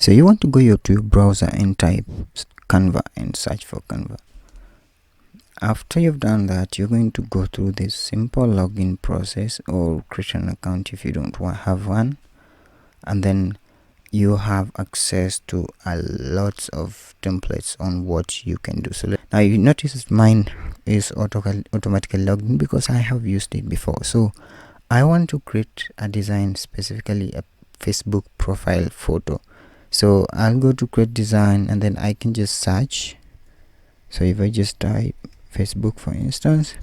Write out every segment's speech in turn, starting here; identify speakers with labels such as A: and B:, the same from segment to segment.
A: So you want to go to your browser and type Canva and search for Canva. After you've done that, you're going to go through this simple login process or create an account if you don't have one, and then you have access to a lots of templates on what you can do. So now you notice mine is automatically logged in because I have used it before. So I want to create a design, specifically a Facebook profile photo. So I'll go to create design and then I can just search. So if I just type Facebook, for instance,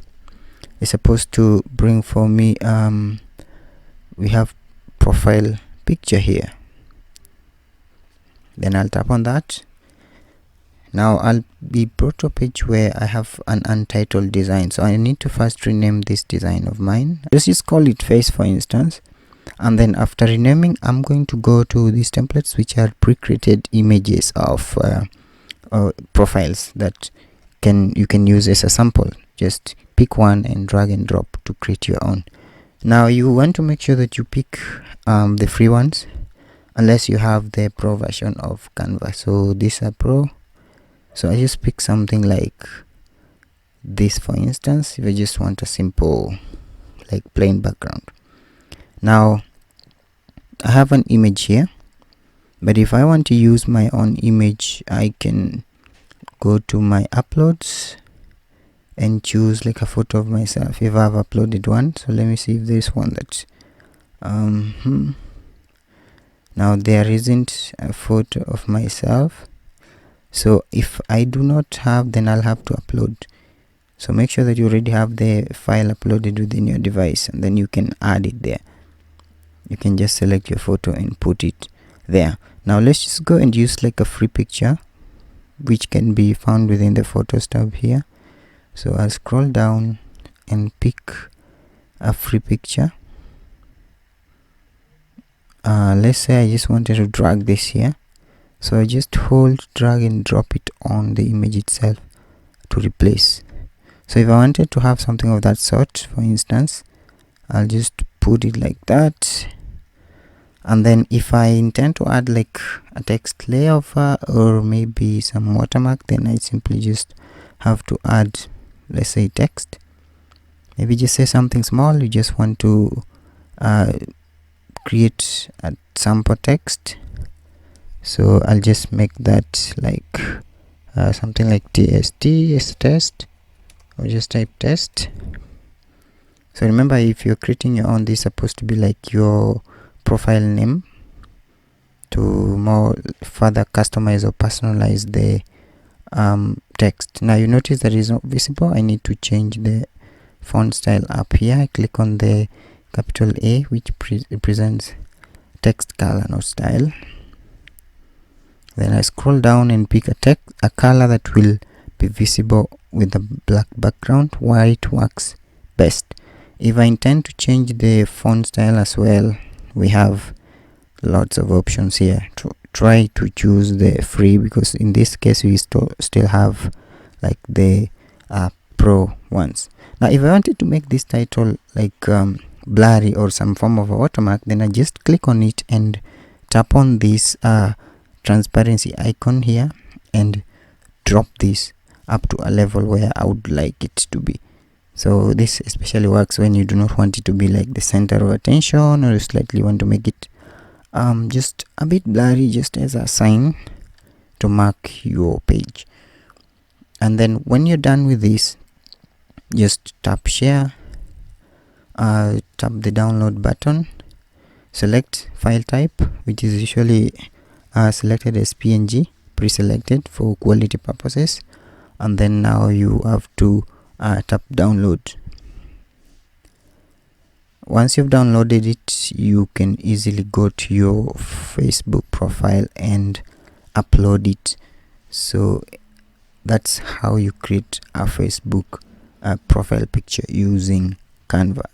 A: it's supposed to bring for me we have profile picture here. Then I'll tap on that. Now I'll be brought to a page where I have an untitled design. So I need to first rename this design of mine. Let's just call it face, for instance. And then after renaming, I'm going to go to these templates, which are pre-created images of profiles that you can use as a sample. Just pick one and drag and drop to create your own. Now you want to make sure that you pick the free ones, unless you have the pro version of Canva. So these are pro. So I just pick something like this, for instance, if I just want a simple, like, plain background. Now I have an image here, but if I want to use my own image, I can go to my uploads and choose like a photo of myself if I've uploaded one. So let me see if there's one that's now there isn't a photo of myself. So if I do not have, then I'll have to upload. So make sure that you already have the file uploaded within your device, and then you can add it there. You can just select your photo and put it there. Now let's just go and use like a free picture, which can be found within the photos tab here. So I'll scroll down and pick a free picture. Let's say I just wanted to drag this here. So I just hold, drag and drop it on the image itself to replace. So if I wanted to have something of that sort, for instance, I'll just put it like that. And then if I intend to add like a text layover or maybe some watermark, then I simply just have to add, let's say, text. Maybe just say something small. You just want to create a sample text. So I'll just make that like something like TST as test, or just type test. So remember, if you're creating your own, this is supposed to be like your profile name to more further customize or personalize the text. Now you notice that is not visible. I need to change the font style up here. I click on the capital A, which represents text color, not style. Then I scroll down and pick a color that will be visible with a black background. White works best. If I intend to change the font style as well, we have lots of options here. Try to choose the free, because in this case we still have like the pro ones. Now if I wanted to make this title like blurry or some form of a watermark, then I just click on it and tap on this transparency icon here and drop this up to a level where I would like it to be. So this especially works when you do not want it to be like the center of attention, or you slightly want to make it just a bit blurry, just as a sign to mark your page. And then when you're done with this, just tap share, tap the download button, select file type, which is usually selected as PNG, pre-selected for quality purposes, and then now you have to tap download. Once you've downloaded it, you can easily go to your Facebook profile and upload it. So that's how you create a Facebook profile picture using Canva.